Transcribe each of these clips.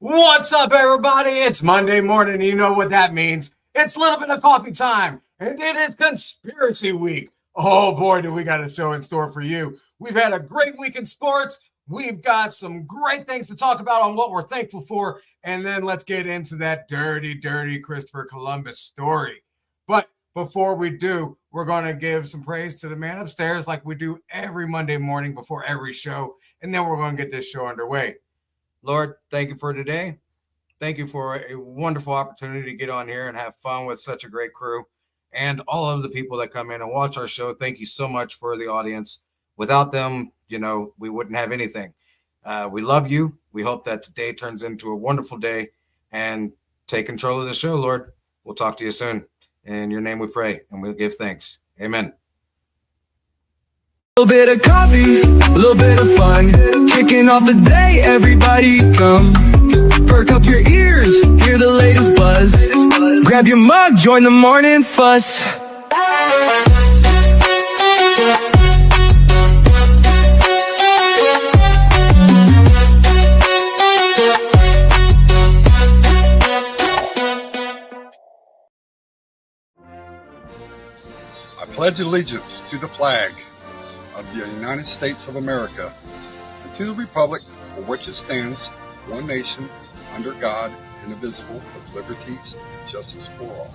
What's up, everybody? It's Monday morning. You know what that means. It's a little bit of coffee time, and it is conspiracy week. Oh boy, do we got a show in store for you. We've had a great week in sports. We've got some great things to talk about on what we're thankful for, and then let's get into that dirty Christopher Columbus story. But before we do, we're going to give some praise to the man upstairs like we do every Monday morning before every show, and then we're going to get this show underway. Lord, thank you for today. Thank you for a wonderful opportunity to get on here and have fun with such a great crew. And all of the people that come in and watch our show, thank you so much for the audience. Without them, we wouldn't have anything. We love you. We hope that today turns into a wonderful day. And take control of the show, Lord. We'll talk to you soon. In your name we pray, and we'll give thanks. Amen. A little bit of coffee, a little bit of fun, kicking off the day, everybody come. Perk up your ears, hear the latest buzz. Grab your mug, join the morning fuss. I pledge allegiance to the flag of the United States of America and to the republic for which it stands, one nation, under God, indivisible, with liberties and justice for all.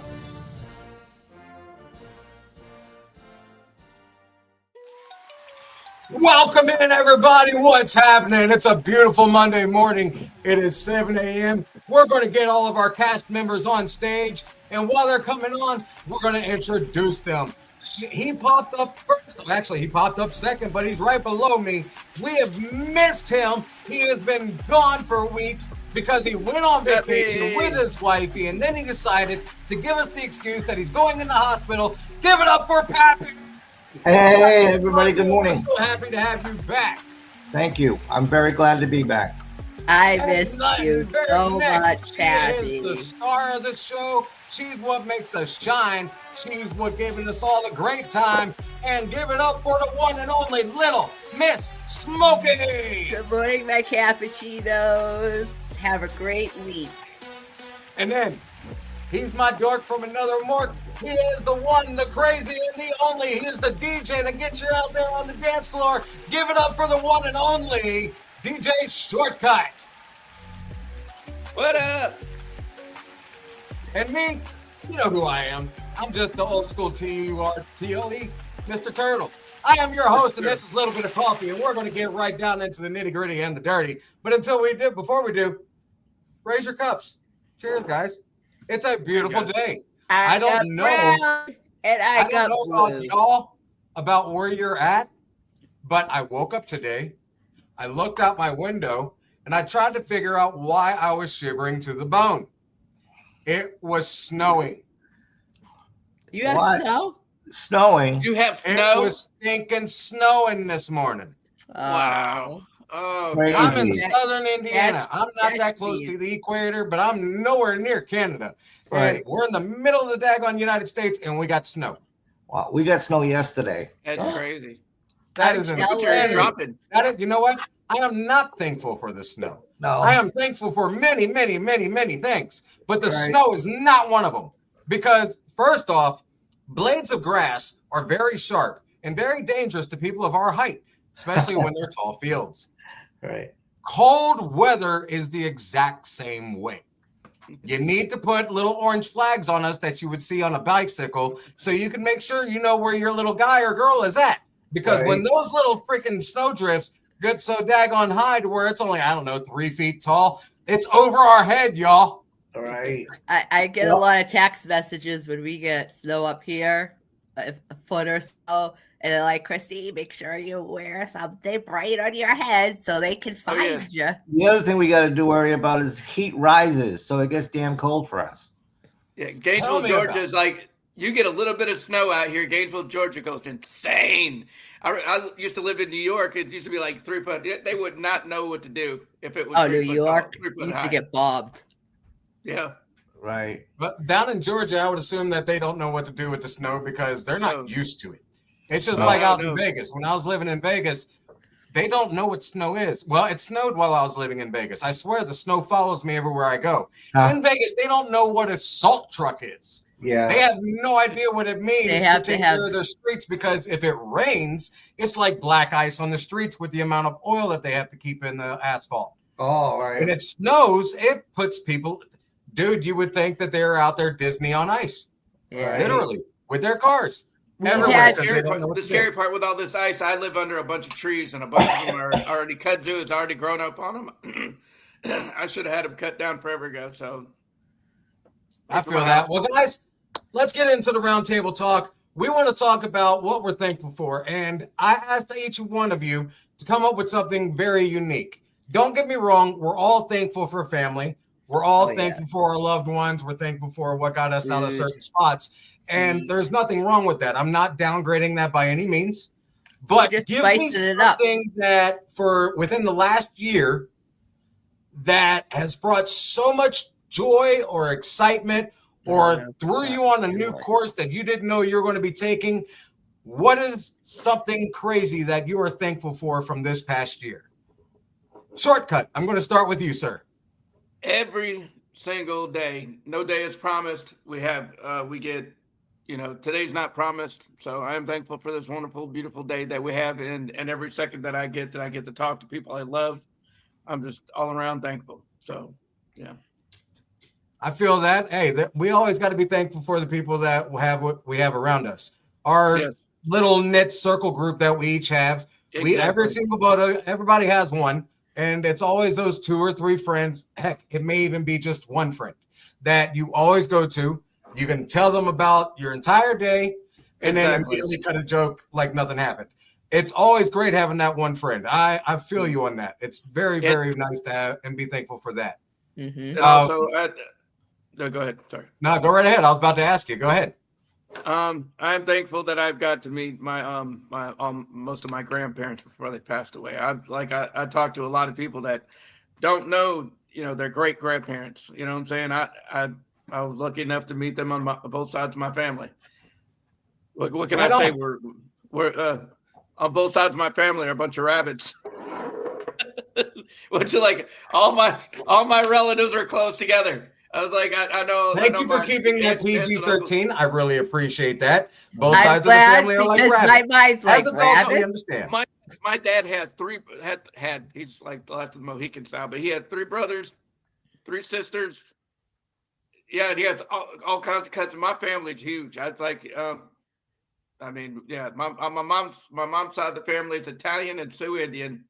Welcome in, everybody. What's happening? It's a beautiful Monday morning. It is 7 a.m. We're going to get all of our cast members on stage, and while they're coming on, we're going to introduce them. He popped up first. Actually, he popped up second, but he's right below me. We have missed him. He has been gone for weeks because he went on vacation with his wifey, and then he decided to give us the excuse that he's going in the hospital. Give it up for Pappy. Hey, everybody, good morning. We're so happy to have you back. Thank you. I'm very glad to be back. I missed you so much, Pappy. She is the star of the show. She's what makes us shine. She's what giving us all a great time. And give it up for the one and only Little Miss Smokey. Good morning, my cappuccinos. Have a great week. And then, he's my dork from another morgue. He is the one, the crazy, and the only. He is the DJ that gets you out there on the dance floor. Give it up for the one and only DJ Shortcut. What up? And me, you know who I am. I'm just the old school T-U-R-T-O-E, Mr. Turtle. I am your host, and this is a little bit of coffee, and we're going to get right down into the nitty-gritty and the dirty. But before we do, raise your cups. Cheers, guys. It's a beautiful day. I don't know about y'all, about where you're at, but I woke up today, I looked out my window, and I tried to figure out why I was shivering to the bone. It was snowing. You have snow? Snowing? You have snow? It was stinking snowing this morning. Wow. Oh, Crazy. I'm in southern Indiana. I'm not that close to the equator, but I'm nowhere near Canada. Right. And we're in the middle of the daggone United States, and we got snow. Wow, we got snow yesterday. that's crazy. That is Temperatures dropping. you know what? I am not thankful for the snow. No. I am thankful for many things, but the Right. snow is not one of them. Because first off, blades of grass are very sharp and very dangerous to people of our height, especially when they're tall fields. Right. Cold weather is the exact same way. You need to put little orange flags on us that you would see on a bicycle so you can make sure you know where your little guy or girl is at. Because when those little freaking snow drifts get so daggone high to where it's only, 3 feet tall, it's over our head, y'all. All right. I get a lot of text messages when we get snow up here, a foot or so. And they're like, Christy, make sure you wear something bright on your head so they can find you. The other thing we got to worry about is heat rises, so it gets damn cold for us. Yeah, Gainesville, Georgia is like, you get a little bit of snow out here, Gainesville, Georgia goes insane. I used to live in New York. It used to be like 3 foot. They would not know what to do if it was. Oh, New York used to get bombed. Yeah. Right. But down in Georgia, I would assume that they don't know what to do with the snow because they're not used to it. It's just like out in Vegas. When I was living in Vegas, They don't know what snow is. Well, it snowed while I was living in Vegas. I swear the snow follows me everywhere I go. In Vegas, they don't know what a salt truck is. Yeah. They have no idea what it means to take care of their streets, because if it rains, it's like black ice on the streets with the amount of oil that they have to keep in the asphalt. Oh, right. When it snows, it puts people, dude, you would think that they're out there Disney on ice. Yeah. Literally, with their cars. The scary part with all this ice, I live under a bunch of trees, and a bunch of them are already kudzu has already grown up on them. I should have had them cut down forever ago. So I feel that. Well, guys, let's get into the roundtable talk. We want to talk about what we're thankful for, and I asked each one of you to come up with something very unique. Don't get me wrong, we're all thankful for family. We're all thankful for our loved ones. We're thankful for what got us out of certain spots. And there's nothing wrong with that. I'm not downgrading that by any means. But give me something that for within the last year that has brought so much joy or excitement or threw you on a new course that you didn't know you were going to be taking. What is something crazy that you are thankful for from this past year? Shortcut. I'm going to start with you, sir. Every single day, no day is promised. We get, today's not promised. So I am thankful for this wonderful, beautiful day that we have. And every second that I get to talk to people I love, I'm just all around thankful. So, yeah. I feel that. Hey, we always got to be thankful for the people that have what we have around us. Our little knit circle group that we each have. Exactly. Everybody has one. And it's always those 2 or 3 friends. Heck, it may even be just one friend that you always go to. You can tell them about your entire day and then immediately cut a joke like nothing happened. It's always great having that one friend. I feel you on that. It's very, very nice to have and be thankful for that. And also, no, go ahead. Sorry. No, go right ahead. I was about to ask you. Go ahead. I'm thankful that I've got to meet my most of my grandparents before they passed away. I talked to a lot of people that don't know, their great grandparents. You know what I'm saying? I was lucky enough to meet them on both sides of my family. What can I say? We're on both sides of my family are a bunch of rabbits. Which like all my relatives are close together. I was like, I know. Thank you for keeping that PG-13. I really appreciate that. Both sides of the family are like rabbits. As adults, we understand. My dad had he's like the last of the Mohicans now, but he had 3 brothers, 3 sisters. Yeah, and he had all kinds of cuts. My family's huge. I was like, my mom's side of the family is Italian and Sioux Indian.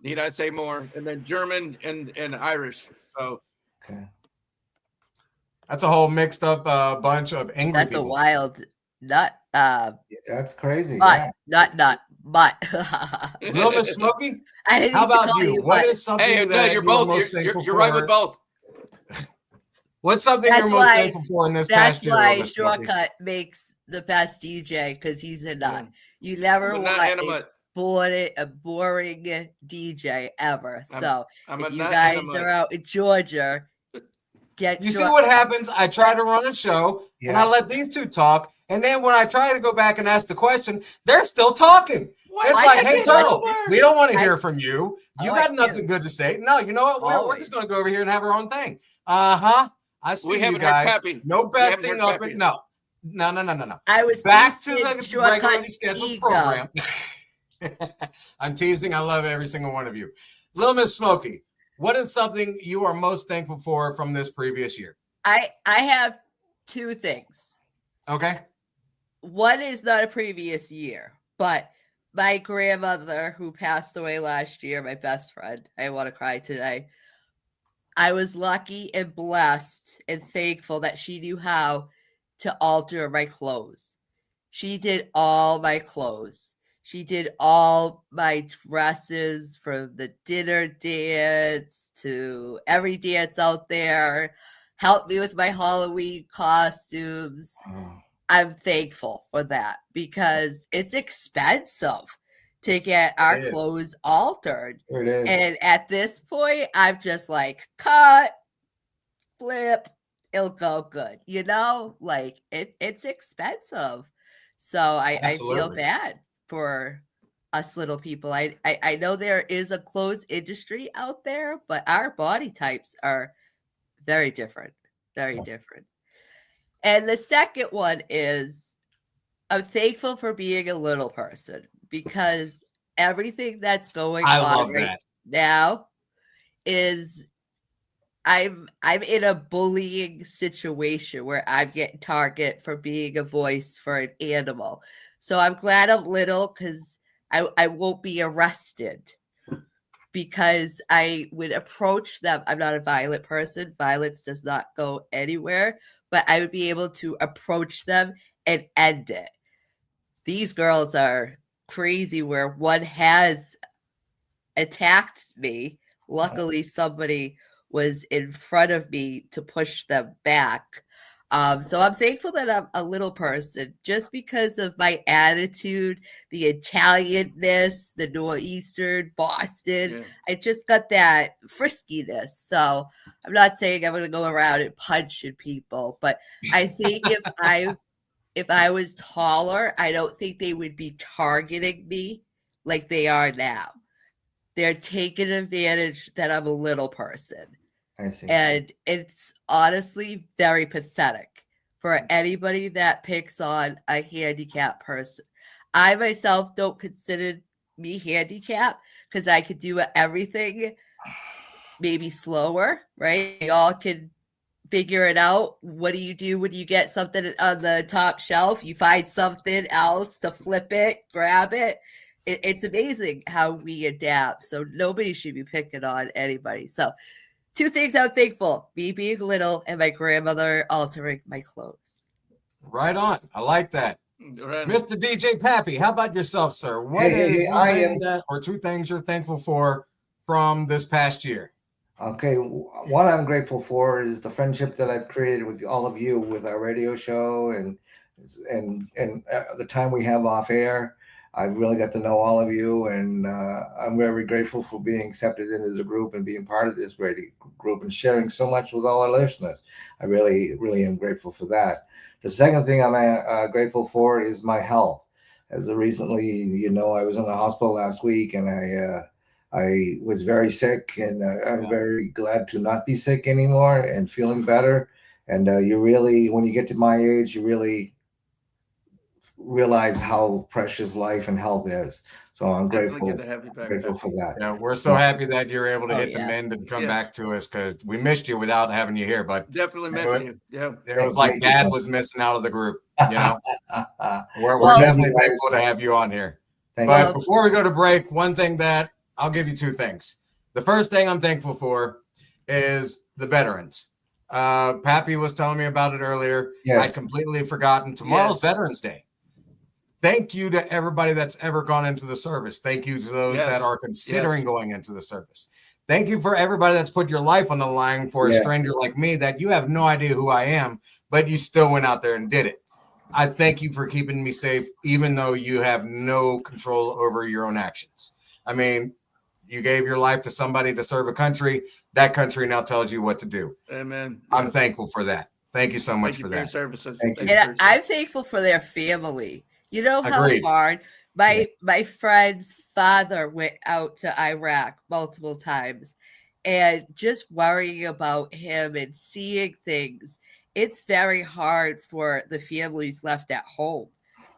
Need I say more? And then German and Irish. So. Okay. That's a whole mixed up bunch of angry people. That's a wild nut. That's crazy. But. A little bit smoky. How about you? What is something that you're most thankful for? You're right with both. What's something you're most thankful for in this past year? That's why Shortcut makes the best DJ, because he's a nut. You never want a boring DJ ever. So if you guys are out in Georgia, you see what happens? I try to run a show and I let these 2 talk. And then when I try to go back and ask the question, they're still talking. It's like, hey, Turtle, we don't want to hear from you. You got nothing good to say. No, you know what? We're just going to go over here and have our own thing. I see you guys. No besting up. No. I was back to the regularly scheduled program. I'm teasing. I love every single one of you. Little Miss Smokey. What is something you are most thankful for from this previous year? I have 2 things. Okay. One is not a previous year, but my grandmother who passed away last year, my best friend, I want to cry today. I was lucky and blessed and thankful that she knew how to alter my clothes. She did all my clothes. She did all my dresses, from the dinner dance to every dance out there, helped me with my Halloween costumes. I'm thankful for that, because it's expensive to get our clothes altered. It is. And at this point, I'm just like, cut, flip, it'll go good. Like it's expensive. So I feel bad for us little people. I know there is a clothes industry out there, but our body types are very different. Very different. And the second one is I'm thankful for being a little person because everything that's going I on love right that. now is I'm in a bullying situation where I'm getting target for being a voice for an animal. So I'm glad I'm little because I won't be arrested because I would approach them. I'm not a violent person. Violence does not go anywhere, but I would be able to approach them and end it. These girls are crazy where one has attacked me. Luckily, somebody was in front of me to push them back. So I'm thankful that I'm a little person just because of my attitude, the Italianness, the Northeastern, Boston. Yeah. I just got that friskiness. So I'm not saying I'm going to go around and punching people, but I think if I was taller, I don't think they would be targeting me like they are now. They're taking advantage that I'm a little person. I see. And it's honestly very pathetic for anybody that picks on a handicapped person. I myself don't consider me handicapped because I could do everything maybe slower, right? We all can figure it out. What do you do when you get something on the top shelf? You find something else to flip it, grab it. It's amazing how we adapt. So nobody should be picking on anybody. So 2 things I'm thankful: me being little and my grandmother altering my clothes. Right on. I like that. Right. Mr. DJ Pappy, how about yourself, sir? What is one thing or 2 things you're thankful for from this past year? Okay, what I'm grateful for is the friendship that I've created with all of you with our radio show and the time we have off air. I've really got to know all of you, and I'm very grateful for being accepted into the group and being part of this great group and sharing so much with all our listeners. I really, really am grateful for that. The second thing I'm grateful for is my health. As recently, I was in the hospital last week, and I was very sick, and I'm very glad to not be sick anymore and feeling better. And you really, when you get to my age, you really realize how precious life and health is. So I'm Definitely grateful, good to have you back, grateful Pappy. for that. Yeah, we're so happy that you're able to hit the yeah. mend and come Yes. back to us because we missed you without having you here. But Definitely missed you. Yeah. it was like Dad was missing out of the group. We're Well, definitely thankful to have you on here. Thank But you. before we go to break, one thing that I'll give you 2 things. The first thing I'm thankful for is the veterans. Pappy was telling me about it earlier. Yes. I'd completely forgotten. Tomorrow's Veterans Day. Thank you to everybody that's ever gone into the service. Thank you to those that are considering going into the service. Thank you for everybody that's put your life on the line for a stranger like me that you have no idea who I am, but you still went out there and did it. I thank you for keeping me safe, even though you have no control over your own actions. I mean, you gave your life to somebody to serve a country. That country now tells you what to do. Amen. I'm thankful for that. Thank you so much for that. Your services. And I'm thankful for their family. You know how Agreed. hard my friend's father went out to Iraq multiple times, and just worrying about him and seeing things. It's very hard for the families left at home,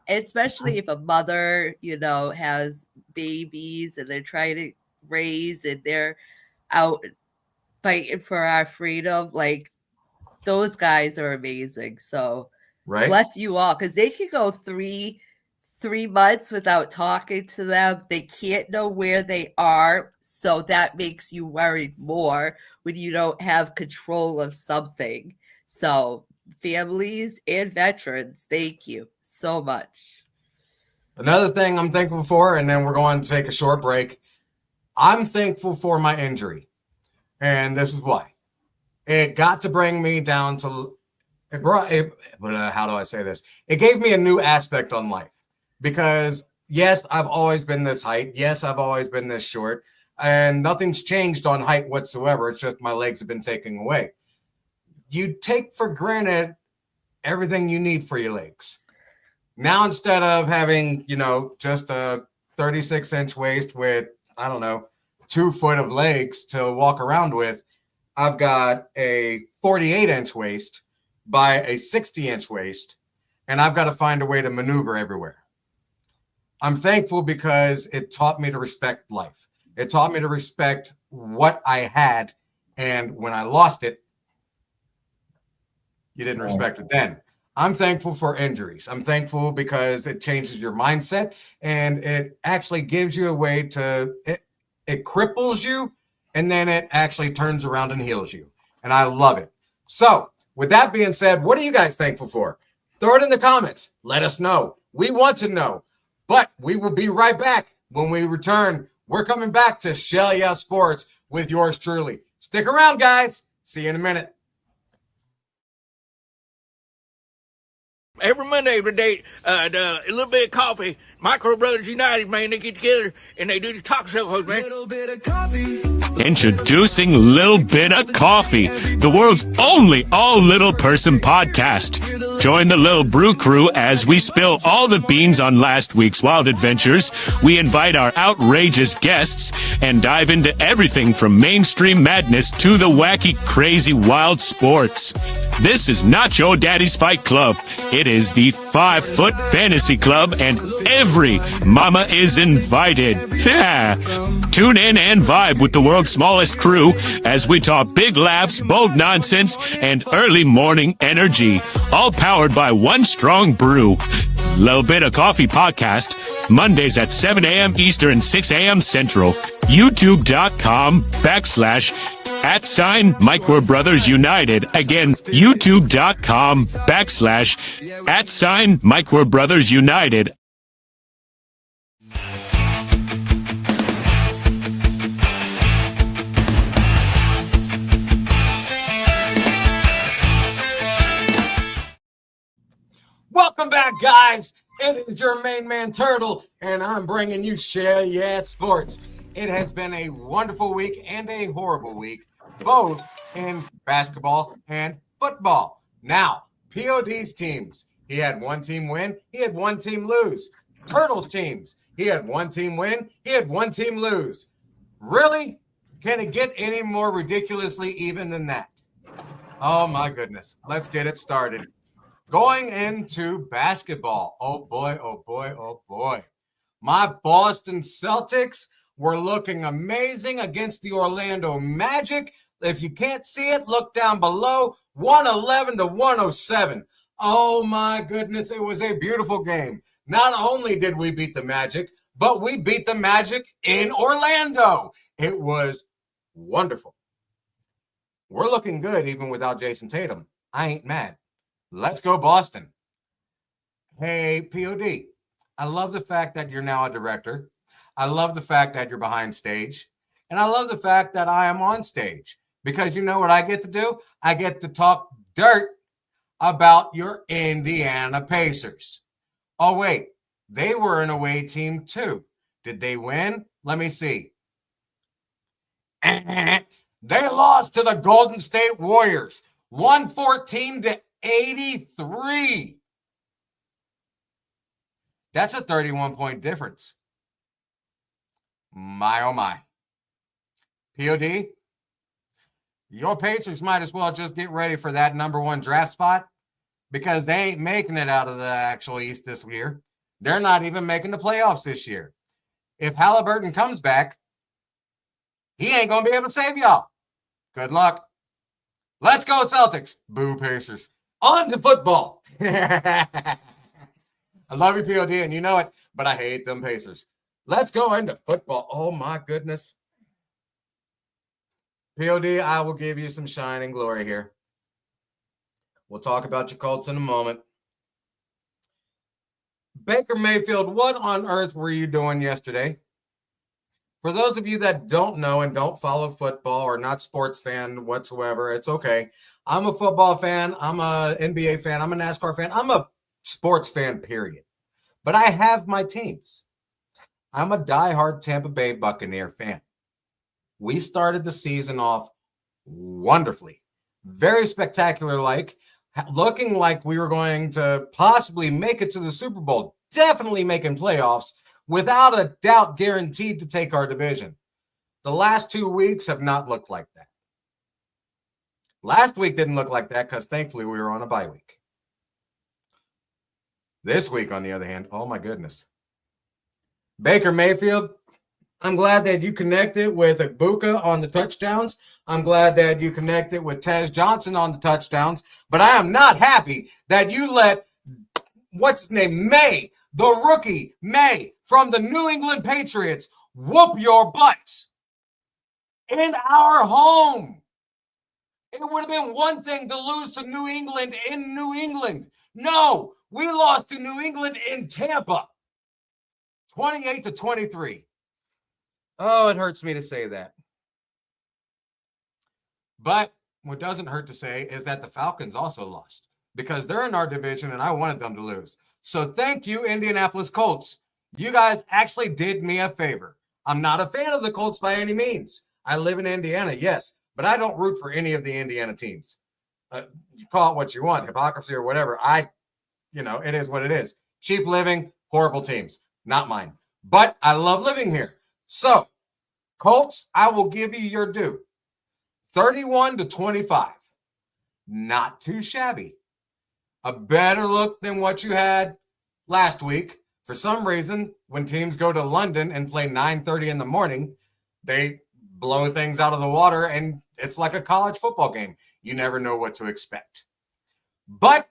especially if a mother, has babies and they're trying to raise and they're out fighting for our freedom. Like, those guys are amazing. So bless you all, because they could go three months without talking to them. They can't know where they are. So that makes you worried more when you don't have control of something. So families and veterans, thank you so much. Another thing I'm thankful for, and then we're going to take a short break. I'm thankful for my injury. And this is why. It got to bring me down to how do I say this? It gave me a new aspect on life because yes, I've always been this height. Yes, I've always been this short, and nothing's changed on height whatsoever. It's just my legs have been taken away. You take for granted everything you need for your legs. Now, instead of having, just a 36-inch waist with, I don't know, 2 foot of legs to walk around with. I've got a 48-inch waist by a 60-inch waist, and I've got to find a way to maneuver everywhere. I'm thankful because it taught me to respect life. It taught me to respect what I had, and when I lost it, you didn't respect it then. I'm thankful for injuries. I'm thankful because it changes your mindset, and it actually gives you a way to, it cripples you, and then it actually turns around and heals you. And I love it. So with that being said, what are you guys thankful for? Throw it in the comments. Let us know. We want to know. But we will be right back. When we return, we're coming back to Shell Yeah Sports with yours truly. Stick around, guys. See you in a minute. Every Monday, every day, a little bit of coffee. Micro Brothers United, man, they get together and they do the talk shows, man. Little bit of coffee. Introducing Lil Bit of Coffee, the world's only all-little person podcast. Join the Lil Brew crew as we spill all the beans on last week's wild adventures. We invite our outrageous guests and dive into everything from mainstream madness to the wacky, crazy, wild sports. This is not your daddy's fight club. It is the 5-Foot Fantasy Club, and every mama is invited. Yeah. Tune in and vibe with the world's smallest crew as we talk big laughs, bold nonsense, and early morning energy. All powered by one strong brew. Lil Bit of Coffee podcast, Mondays at 7 a.m. Eastern, 6 a.m. Central. YouTube.com/@Micro Brothers United. Again, YouTube.com/@Micro Brothers United. Welcome back, guys. It is your main man, Turtle, and I'm bringing you Shell Yeah Sports. It has been a wonderful week and a horrible week, both in basketball and football. Now, POD's teams, he had one team win, he had one team lose. Turtle's teams, he had one team win, he had one team lose. Really? Can it get any more ridiculously even than that? Oh my goodness. Let's get it started. Going into basketball. Oh boy, oh boy, oh boy. My Boston Celtics were looking amazing against the Orlando Magic. If you can't see it, look down below. 111-107. Oh my goodness, it was a beautiful game. Not only did we beat the Magic, but we beat the Magic in Orlando. It was wonderful. We're looking good even without Jason Tatum. I ain't mad. Let's go, Boston. Hey, POD, I love the fact that you're now a director. I love the fact that you're behind stage. And I love the fact that I am on stage. Because you know what I get to do? I get to talk dirt about your Indiana Pacers. Oh, wait. They were an away team, too. Did they win? Let me see. They lost to the Golden State Warriors. 114-83. That's a 31-point difference. My, oh my. POD, your Pacers might as well just get ready for that number 1 draft spot because they ain't making it out of the actual East this year. They're not even making the playoffs this year. If Halliburton comes back, he ain't going to be able to save y'all. Good luck. Let's go, Celtics. Boo, Pacers. On to football. I love you, POD, and you know it, but I hate them Pacers. Let's go into football. Oh, my goodness. POD, I will give you some shine and glory here. We'll talk about your Colts in a moment. Baker Mayfield, what on earth were you doing yesterday? For those of you that don't know and don't follow football or not sports fan whatsoever, it's okay. I'm a football fan. I'm a NBA fan. I'm a NASCAR fan. I'm a sports fan, period. But I have my teams. I'm a diehard Tampa Bay Buccaneer fan. We started the season off wonderfully. Very spectacular, looking like we were going to possibly make it to the Super Bowl, definitely making playoffs without a doubt guaranteed to take our division. The last 2 weeks have not looked like that. Last week didn't look like that because thankfully we were on a bye week. This week, on the other hand, oh my goodness. Baker Mayfield, I'm glad that you connected with Ibuka on the touchdowns. I'm glad that you connected with Tez Johnson on the touchdowns. But I am not happy that you let, what's his name, May, the rookie, May, from the New England Patriots, whoop your butts in our home. It would have been one thing to lose to New England in New England. No, we lost to New England in Tampa, 28-23. Oh, it hurts me to say that. But what doesn't hurt to say is that the Falcons also lost because they're in our division and I wanted them to lose. So thank you, Indianapolis Colts. You guys actually did me a favor. I'm not a fan of the Colts by any means. I live in Indiana, yes, but I don't root for any of the Indiana teams. You call it what you want, hypocrisy or whatever. It is what it is. Cheap living, horrible teams, not mine. But I love living here. So, Colts, I will give you your due. 31-25. Not too shabby. A better look than what you had last week. For some reason, when teams go to London and play 9:30 in the morning, they blow things out of the water and it's like a college football game. You never know what to expect. But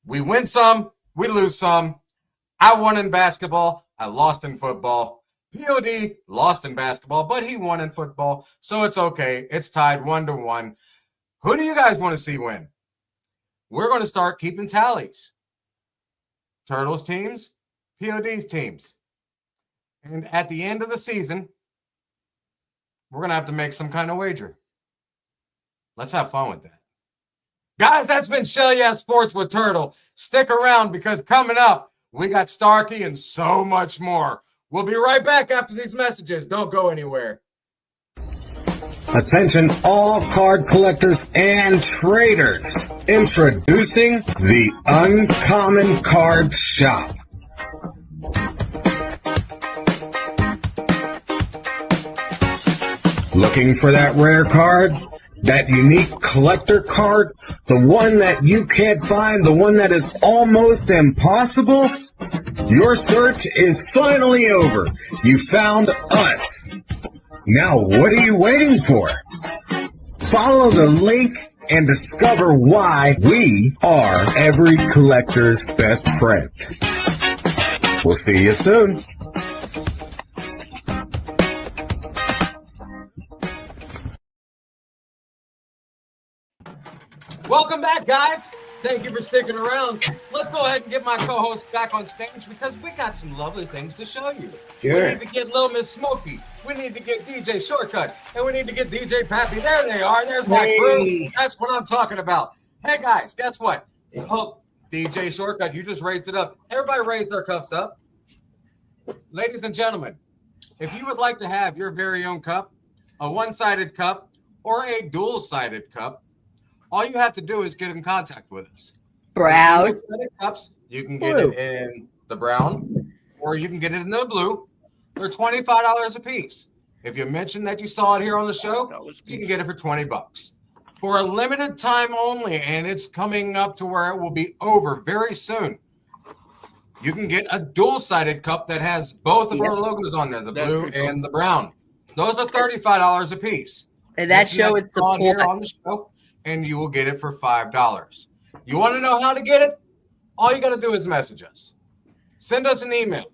we win some, we lose some. I won in basketball. I lost in football. POD lost in basketball, but he won in football. So it's okay. It's tied 1-1. Who do you guys want to see win? We're going to start keeping tallies. Turtles teams, POD's teams. And at the end of the season, we're going to have to make some kind of wager. Let's have fun with that. Guys, that's been Shell Yeah Sports with Turtle. Stick around because coming up, we got Starkey and so much more. We'll be right back after these messages. Don't go anywhere. Attention all card collectors and traders. Introducing the Uncommon Card Shop. Looking for that rare card? That unique collector card? The one that you can't find? The one that is almost impossible? Your search is finally over. You found us. Now what are you waiting for? Follow the link and discover why we are every collector's best friend. We'll see you soon. Welcome back, guys. Thank you for sticking around. Let's go ahead and get my co-host back on stage because we got some lovely things to show you. Sure. We need to get Lil Miss Smokey. We need to get DJ Shortcut. And we need to get DJ Pappy. There they are. There's my crew. That's what I'm talking about. Hey, guys, guess what? Oh, DJ Shortcut, you just raised it up. Everybody raise their cups up. Ladies and gentlemen, if you would like to have your very own cup, a one-sided cup, or a dual-sided cup, all you have to do is get in contact with us. Brown cups. You can get it in the brown, or you can get it in the blue. They're $25 a piece. If you mention that you saw it here on the show, you can get it for $20 for a limited time only, and it's coming up to where it will be over very soon. You can get a dual-sided cup that has both of our logos on there, the blue and the brown. Those are $35 a piece. And that show it's here on the show. And you will get it for $5. You want to know how to get it? All you got to do is message us. Send us an email.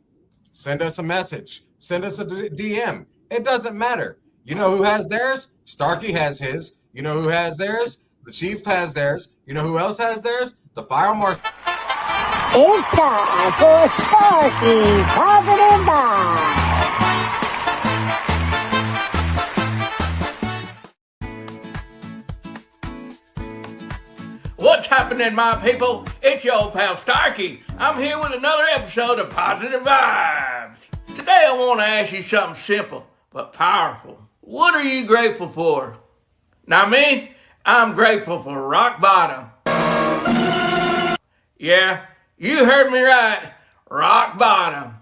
Send us a message. Send us a DM. It doesn't matter. You know who has theirs? Starkey has his. You know who has theirs? The Chief has theirs. You know who else has theirs? The Fire Marshal. It's time for Starkey's Positive Vibe. What's happening, my people? It's your old pal Starkey. I'm here with another episode of Positive Vibes. Today I want to ask you something simple but powerful. What are you grateful for? Now me, I'm grateful for rock bottom. Yeah, you heard me right. Rock bottom.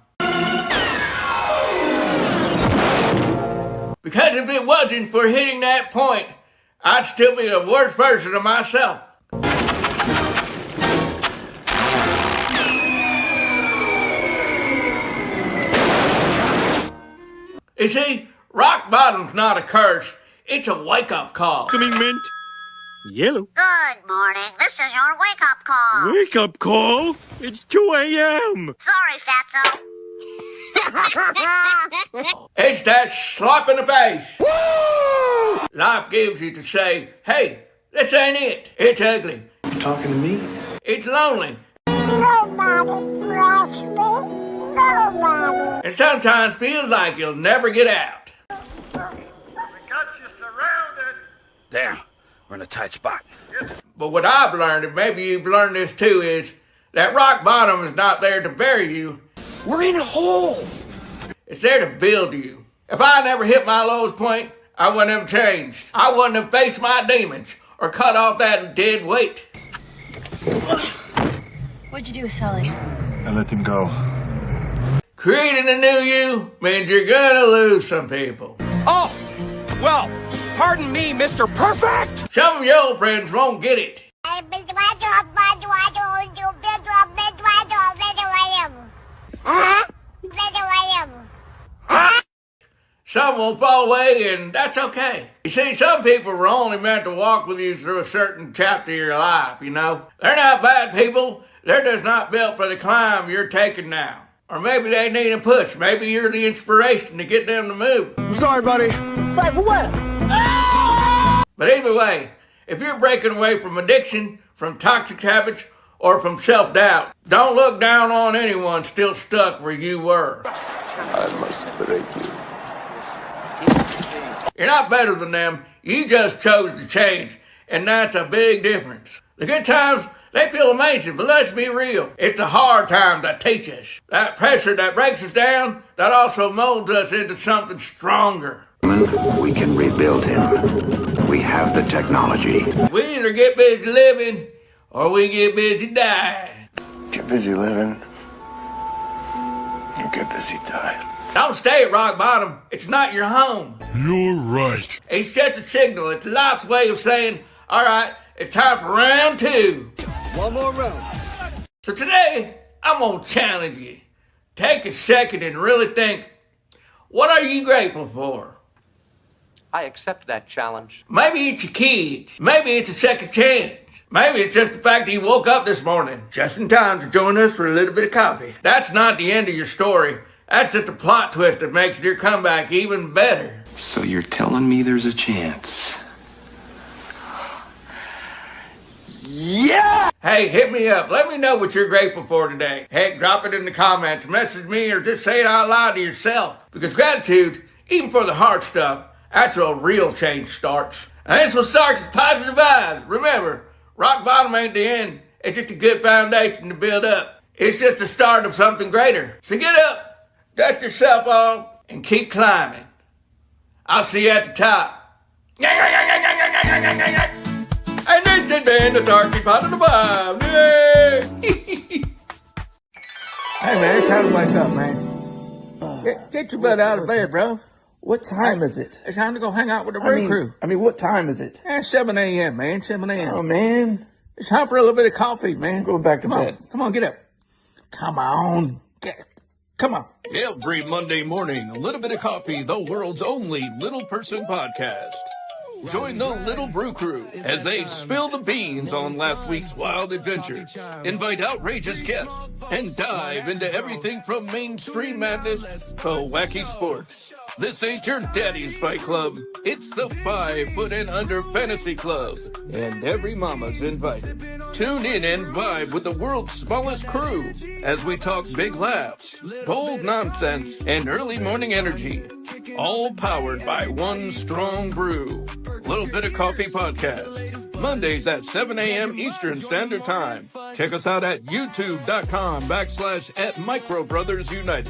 Because if it wasn't for hitting that point, I'd still be the worst version of myself. You see, rock bottom's not a curse, it's a wake-up call. Coming mint. Yellow. Good morning. This is your wake-up call. Wake up call? It's 2 a.m. Sorry, Fatso. It's that slap in the face. Woo! Life gives you to say, hey, this ain't it. It's ugly. You talking to me? It's lonely. Nobody trusts me. Nobody. And sometimes feels like you'll never get out. We got you surrounded. Damn, we're in a tight spot. But what I've learned, and maybe you've learned this too, is that rock bottom is not there to bury you. We're in a hole. It's there to build you. If I never hit my lowest point, I wouldn't have changed. I wouldn't have faced my demons or cut off that dead weight. What'd you do with Sully? I let him go. Creating a new you means you're gonna lose some people. Oh, well, pardon me, Mr. Perfect. Some of your old friends won't get it. Some will fall away, and that's okay. You see, some people were only meant to walk with you through a certain chapter of your life, you know? They're not bad people. They're just not built for the climb you're taking now. Or maybe they need a push. Maybe you're the inspiration to get them to move. I'm sorry, buddy. Sorry for what? But either way, if you're breaking away from addiction, from toxic habits, or from self-doubt, don't look down on anyone still stuck where you were. I must break you. You're not better than them. You just chose to change, and that's a big difference. The good times, they feel amazing, but let's be real. It's the hard times that teach us. That pressure that breaks us down, that also molds us into something stronger. We can rebuild him. We have the technology. We either get busy living, or we get busy dying. Get busy living. You get busy dying. Don't stay at rock bottom. It's not your home. You're right. It's just a signal. It's life's way of saying, all right, it's time for round 2. One more round. So today, I'm going to challenge you. Take a second and really think, what are you grateful for? I accept that challenge. Maybe it's your kids. Maybe it's a second chance. Maybe it's just the fact that you woke up this morning just in time to join us for a little bit of coffee. That's not the end of your story. That's just a plot twist that makes your comeback even better. So you're telling me there's a chance? Yeah! Hey, hit me up. Let me know what you're grateful for today. Heck, drop it in the comments, message me, or just say it out loud to yourself. Because gratitude, even for the hard stuff, that's where real change starts. And this will start with positive vibes. Remember, rock bottom ain't the end. It's just a good foundation to build up. It's just the start of something greater. So get up, dust yourself off, and keep climbing. I'll see you at the top. And this has been the Darky Positive Vibe. Yay! Hey man, it's time to wake up, man. Get your butt out of bed, bro. What time is it? It's time to go hang out with the road crew. I mean, what time is it? 7 a.m., man. 7 a.m. Oh, man. It's time for a little bit of coffee, man. I'm going back to bed. Come on, get up. Come on. Come on. Every Monday morning, a little bit of coffee, the world's only little person podcast. Join the Little Brew Crew as they spill the beans on last week's wild adventure, invite outrageous guests, and dive into everything from mainstream madness to wacky sports. This ain't your daddy's fight club. It's the 5 foot and under fantasy club. And every mama's invited. Tune in and vibe with the world's smallest crew as we talk big laughs, bold nonsense, and early morning energy. All powered by one strong brew. Little Bit of Coffee Podcast. Mondays at 7 a.m. Eastern Standard Time. Check us out at youtube.com/@MicroBrothersUnited.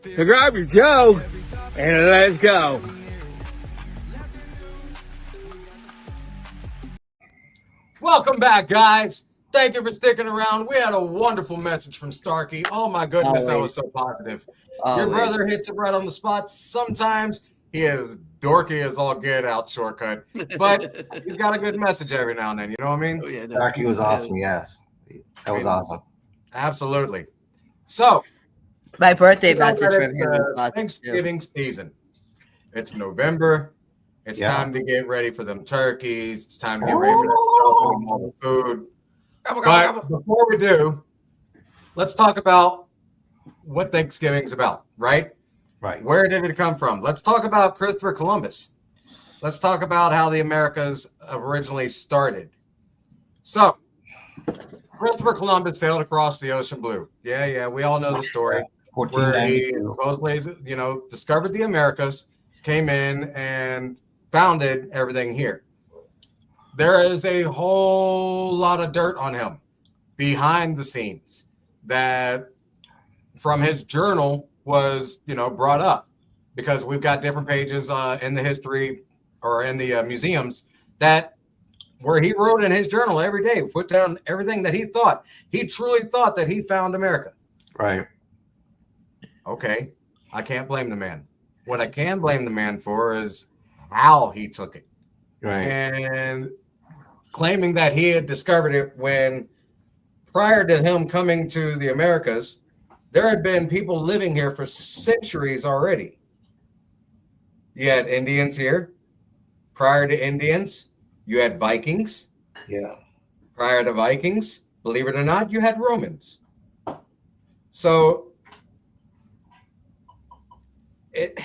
So grab your Joe and let's go. Welcome back, guys. Thank you for sticking around. We had a wonderful message from Starkey. Oh my goodness, that was so positive. Your brother hits it right on the spot. Sometimes he is dorky as all get out, Shortcut, but he's got a good message every now and then. You know what I mean? Oh, yeah, Starkey was awesome. Yes, that was awesome. Absolutely. So, my birthday you know message that from it's him was awesome, Thanksgiving season. It's November. It's time to get ready for them turkeys. It's time to get ready for that stuff, all the food. But before we do, let's talk about what Thanksgiving's about, right? Right. Where did it come from? Let's talk about Christopher Columbus. Let's talk about how the Americas originally started. So, Christopher Columbus sailed across the ocean blue. Yeah, we all know the story. Where he supposedly, discovered the Americas, came in and founded everything here. There is a whole lot of dirt on him behind the scenes that from his journal was, brought up, because we've got different pages in the history or in the museums that where he wrote in his journal every day, put down everything that he thought. He truly thought that he found America. Right. Okay. I can't blame the man. What I can blame the man for is how he took it. Right. And claiming that he had discovered it when prior to him coming to the Americas, there had been people living here for centuries already. You had Indians here. Prior to Indians, you had Vikings. Yeah. Prior to Vikings, believe it or not, you had Romans. So it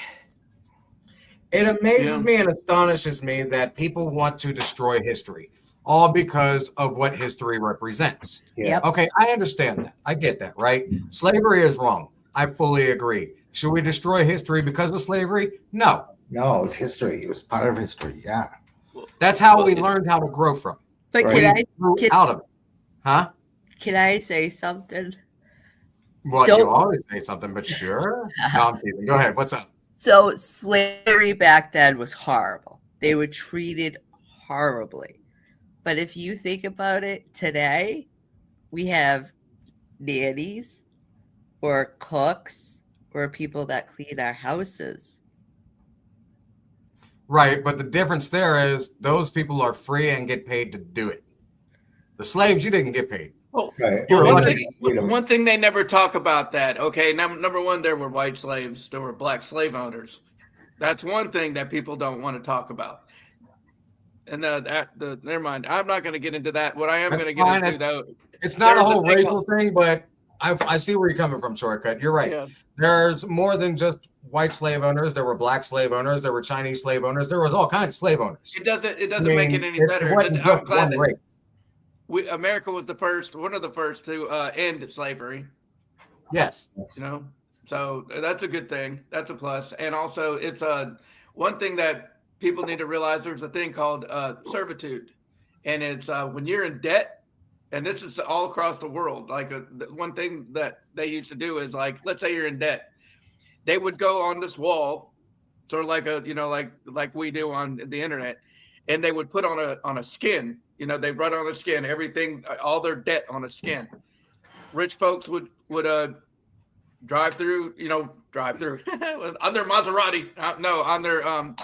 amazes me and astonishes me that people want to destroy history, all because of what history represents. Yeah. Okay, I understand that. I get that, right? Slavery is wrong. I fully agree. Should we destroy history because of slavery? No. No, it was history. It was part of history. Yeah. That's how we learned how to grow from it. But Right. Out of it. Huh? Can I say something? Well, you always say something, but sure. No, I'm teasing. Go ahead. What's up? So slavery back then was horrible. They were treated horribly. But if you think about it today, we have nannies or cooks or people that clean our houses. Right, but the difference there is those people are free and get paid to do it. The slaves, you didn't get paid. Well, Right. one thing they never talk about that. Okay, number one, there were white slaves, there were black slave owners. That's one thing that people don't want to talk about. And never mind. I'm not going to get into that. What I am going to get into, though, it's not a whole racial thing, but I see where you're coming from, Shortcut. You're right. Yeah. There's more than just white slave owners. There were black slave owners. There were Chinese slave owners. There was all kinds of slave owners. It doesn't make it any better. I'm glad that America was one of the first to end slavery. Yes. So that's a good thing. That's a plus. And also, it's one thing that people need to realize. There's a thing called servitude, and it's when you're in debt. And this is all across the world. Like one thing that they used to do is, like, let's say you're in debt, they would go on this wall, sort of like like we do on the internet, and they would put on a skin. They write on a skin everything, all their debt on a skin. Rich folks would drive through on their Maserati, on their on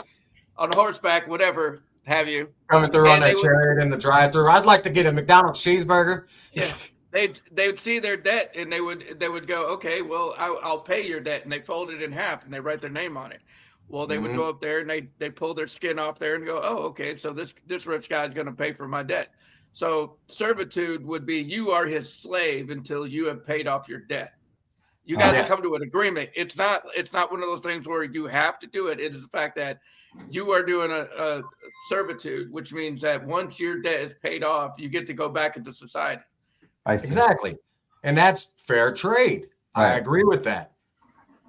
horseback, whatever have you. Coming through on that chariot in the drive-through. I'd like to get a McDonald's cheeseburger. Yeah, they'd see their debt and they would go, okay, well, I'll pay your debt, and they fold it in half and they write their name on it. Well, they would go up there and they pull their skin off there and go, oh, okay, so this rich guy's going to pay for my debt. So servitude would be you are his slave until you have paid off your debt. You guys come to an agreement. It's not one of those things where you have to do it. It is the fact that you are doing a servitude, which means that once your debt is paid off, you get to go back into society. Exactly. And that's fair trade. Right. I agree with that.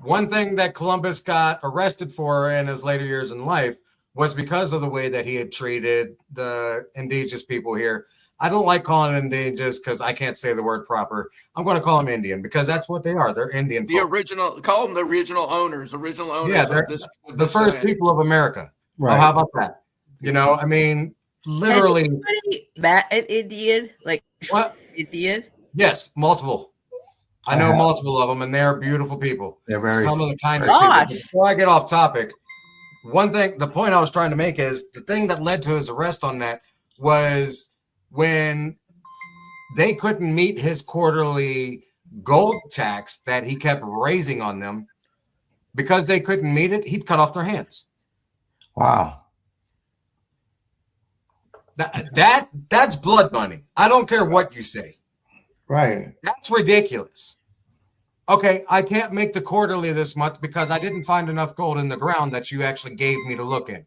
One thing that Columbus got arrested for in his later years in life was because of the way that he had treated the indigenous people here. I don't like calling them indigenous because I can't say the word proper. I'm going to call them Indian because that's what they are. They're Indian folk. Call them the original owners. Yeah, they're the first people of America. Right. Oh, how about that? I mean, Literally. Met an Indian, like What? Indian? Yes, multiple. I know multiple of them, and they're beautiful people. They're very some of the kindest people. But before I get off topic, the point I was trying to make is the thing that led to his arrest on that was when they couldn't meet his quarterly gold tax that he kept raising on them. Because they couldn't meet it, he'd cut off their hands. Wow. That's blood money. I don't care what you say. Right. That's ridiculous. Okay, I can't make the quarterly this month because I didn't find enough gold in the ground that you actually gave me to look in.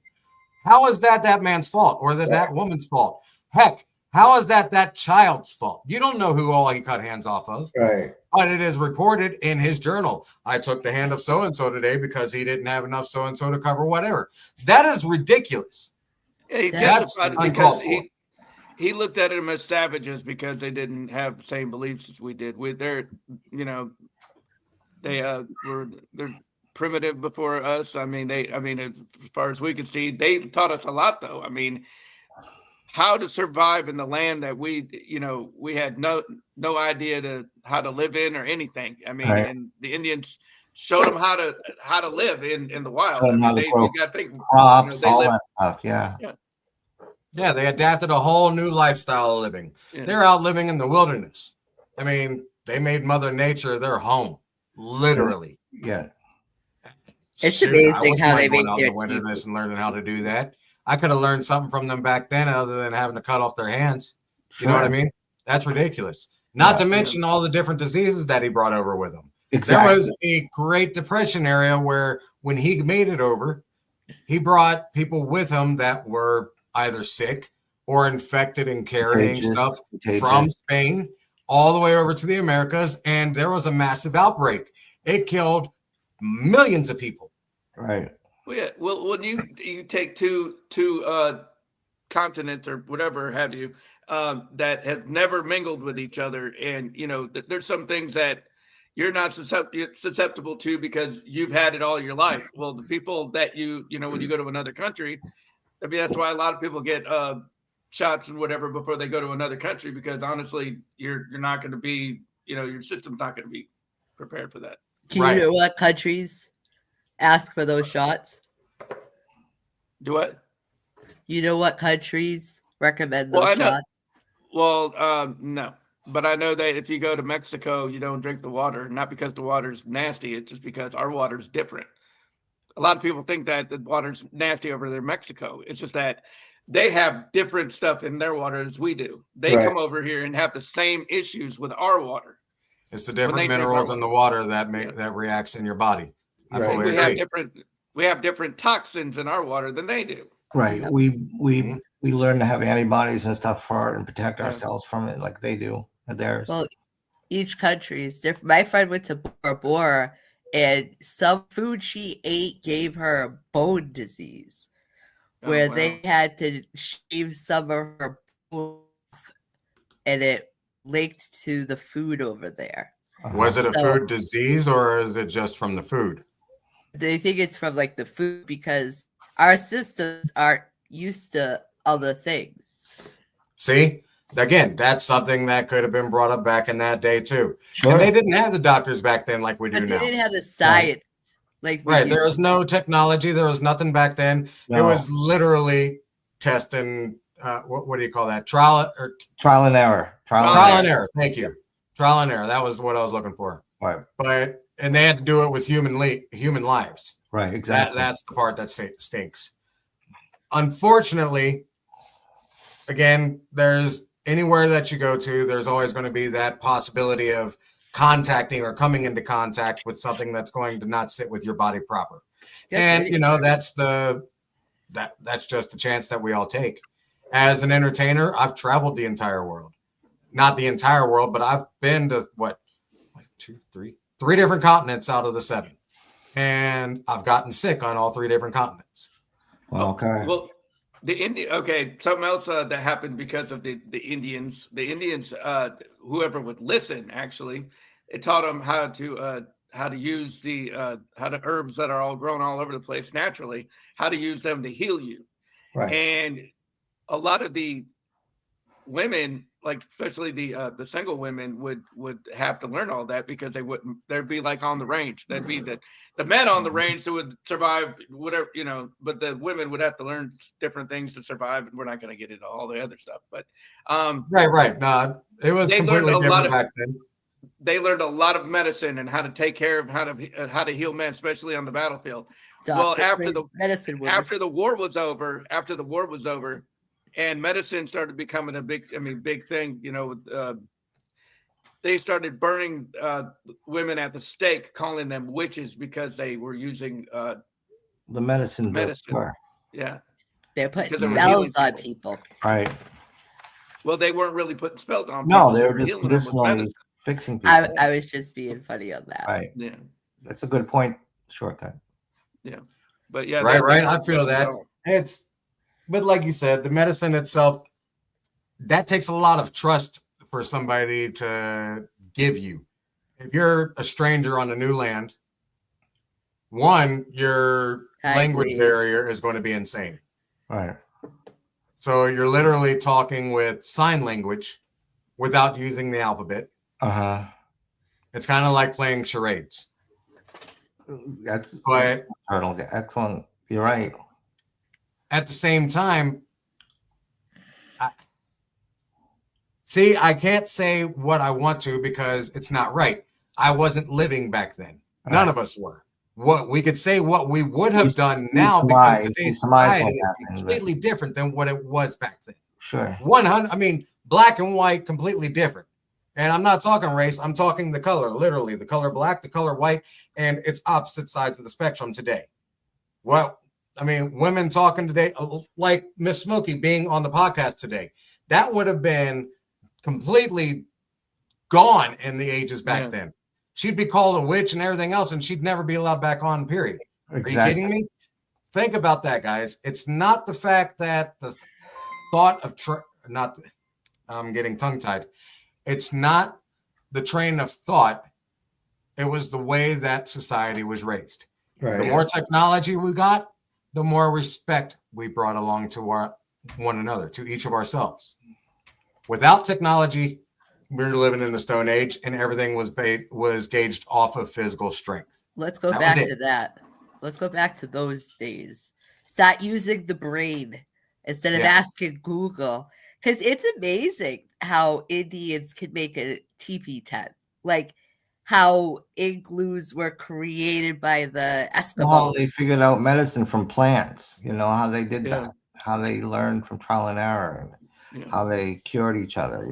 How is that man's fault or that woman's fault? Heck, how is that child's fault? You don't know who all he cut hands off of. Right. But it is reported in his journal. I took the hand of so-and-so today because he didn't have enough so-and-so to cover whatever. That is ridiculous. Yeah, he That's testified because he looked at them as savages because they didn't have the same beliefs as we did. They're primitive before us. I mean, as far as we can see, they taught us a lot, though. I mean, how to survive in the land that we had no idea how to live in or anything. I mean, right. And the Indians showed them how to live in the wild. I mean, you got to think crops, all that stuff. Yeah, they adapted a whole new lifestyle of living. Yeah. They're out living in the wilderness. I mean, they made Mother Nature their home, literally. Yeah. It's amazing how they make their wilderness and learning how to do that. I could have learned something from them back then other than having to cut off their hands. You know what I mean? That's ridiculous. Not to mention all the different diseases that he brought over with him. Exactly. There was a Great Depression area where when he made it over, he brought people with him that were either sick or infected and carrying stuff from Spain all the way over to the Americas. And there was a massive outbreak. It killed millions of people. Right. Well, yeah. Well, when you take two continents or whatever have you that have never mingled with each other, and there's some things that you're not susceptible to because you've had it all your life. Well, the people that when you go to another country, I mean, that's why a lot of people get shots and whatever before they go to another country, because honestly, you're not going to be, your system's not going to be prepared for that. Do you know what countries ask for those shots? Do what? You know what countries recommend those shots? Well, no. But I know that if you go to Mexico, you don't drink the water, not because the water's nasty. It's just because our water's different. A lot of people think that the water's nasty over there in Mexico. It's just that they have different stuff in their water as we do. They come over here and have the same issues with our water. It's the different minerals in the water that reacts in your body. I fully agree. We have different toxins in our water than they do. Right. We learn to have antibodies and stuff for it and protect ourselves from it like they do at theirs. Well, each country is different. My friend went to Bora Bora, and some food she ate gave her a bone disease, where they had to shave some of her bone off, and it linked to the food over there. Was it a food disease or is it just from the food? They think it's from like the food because our systems aren't used to other things. See, again, that's something that could have been brought up back in that day too. Sure. And they didn't have the doctors back then like we do now. They didn't have the science. There was no technology. There was nothing back then. No. It was literally testing. What do you call that? Trial and error. Trial and error. Thank you. Trial and error. That was what I was looking for. Right. And they had to do it with human lives. Right. Exactly. That's the part that stinks. Unfortunately, again, there's anywhere that you go to, there's always going to be that possibility of contacting or coming into contact with something that's going to not sit with your body proper. That's that's just a chance that we all take. As an entertainer, I've traveled the entire world. Not the entire world, but I've been to three different continents out of the 7. And I've gotten sick on all 3 different continents. Okay. Well, something else that happened because of the Indians. The Indians, whoever would listen, actually, it taught them how to use the herbs that are all grown all over the place naturally, how to use them to heal you. Right. And a lot of the women, like especially the single women, would have to learn all that because they'd be like on the range. That'd be the men on the range who would survive whatever, but the women would have to learn different things to survive, and we're not going to get into all the other stuff. But right. No, it was completely different back then. They learned a lot of medicine and how to take care of how to heal men, especially on the battlefield. Well, after the war was over, and medicine started becoming a big thing, they started burning women at the stake, calling them witches because they were using the medicine. Yeah. They're putting spells on people. Right. Well, they weren't really putting spells on people. No, they were just medicinally fixing people. I was just being funny on that. Right. Yeah. That's a good point. Shortcut. Yeah. But yeah. Right. I feel that. But like you said, the medicine itself, that takes a lot of trust for somebody to give you. If you're a stranger on a new land, one, your language barrier is going to be insane. Right. So you're literally talking with sign language without using the alphabet. Uh-huh. It's kind of like playing charades. That's excellent. You're right. At the same time, I can't say what I want to because it's not right. I wasn't living back then. None of us were. What we could say what we would have done now because today's society is completely different than what it was back then. Sure. 100. Black and white, completely different. And I'm not talking race. I'm talking the color, literally the color black, the color white, and it's opposite sides of the spectrum today. Well, women talking today, like Miss Smokey being on the podcast today, that would have been completely gone in the ages back then. She'd be called a witch and everything else, and she'd never be allowed back on, period. Exactly. Are you kidding me? Think about that, guys. It's not the fact that the thought of I'm getting tongue-tied. It's not the train of thought. It was the way that society was raised. Right. The more technology we got, the more respect we brought along to one another, to each of ourselves. Without technology, we were living in the Stone Age, and everything was gauged off of physical strength. Let's go back to that. Let's go back to those days. Start using the brain instead of asking Google, because it's amazing how Indians could make a teepee tent, like how igloos were created by the Eskimos. How they figured out medicine from plants, how they did that, how they learned from trial and error, and how they cured each other,